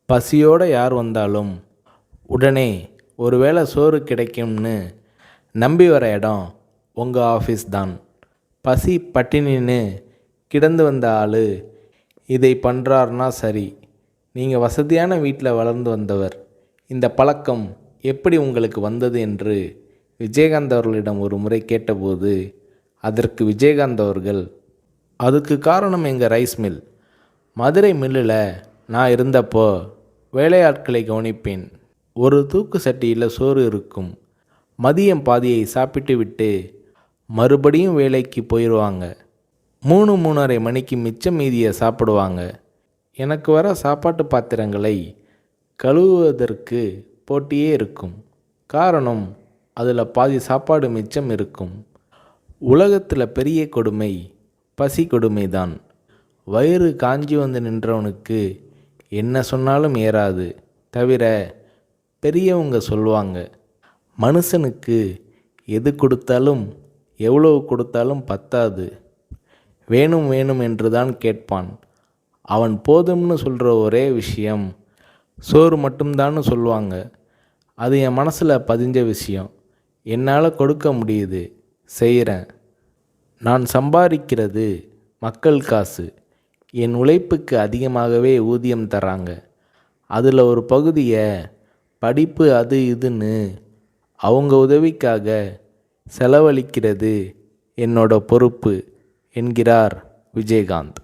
பசியோடு யார் வந்தாலும் உடனே ஒருவேளை சோறு கிடைக்கும்னு நம்பி வர இடம் உங்கள் ஆஃபீஸ் தான். பசி பட்டினின்னு கிடந்து வந்த ஆள் இதை பண்ணுறாருனா சரி. நீங்கள் வசதியான வீட்டில் வளர்ந்து வந்தவர். இந்த பழக்கம் எப்படி உங்களுக்கு வந்தது என்று விஜயகாந்த் அவர்களிடம் ஒரு முறை கேட்டபோது அதற்கு விஜயகாந்த் அவர்கள், அதுக்கு காரணம் எங்கள் ரைஸ் மில். மதுரை மில்லில் நான் இருந்தப்போ வேலையாட்களை கவனிப்பேன். ஒரு தூக்கு சட்டியில் சோறு இருக்கும். மதியம் பாதியை சாப்பிட்டு விட்டு மறுபடியும் வேலைக்கு போயிடுவாங்க. 3-3:30 மணிக்கு மிச்சம் மீதியை சாப்பிடுவாங்க. எனக்கு வர சாப்பாட்டு பாத்திரங்களை கழுவுவதற்கு போட்டியே இருக்கும். காரணம், அதில் பாதி சாப்பாடு மிச்சம் இருக்கும். உலகத்தில் பெரிய கொடுமை பசி கொடுமை தான். வயிறு காஞ்சி வந்து நின்றவனுக்கு என்ன சொன்னாலும் ஏறாது. தவிர பெரியவங்க சொல்லுவாங்க, மனுஷனுக்கு எது கொடுத்தாலும் எவ்வளவு கொடுத்தாலும் பத்தாது, வேணும் வேணும் என்று தான் கேட்பான். அவன் போதும்னு சொல்கிற ஒரே விஷயம் சோறு மட்டும்தான்னு சொல்லுவாங்க. அது என் மனசில் பதிஞ்ச விஷயம். என்னால் கொடுக்க முடியுது, செய்கிறேன். நான் சம்பாதிக்கிறது மக்கள் காசு. என் உழைப்புக்கு அதிகமாகவே ஊதியம் தராங்க. அதில் ஒரு பகுதியை படிப்பு அது இதுன்னு அவங்க உதவிக்காக செலவழிக்கிறது என்னோட பொறுப்பு என்கிறார் விஜயகாந்த்.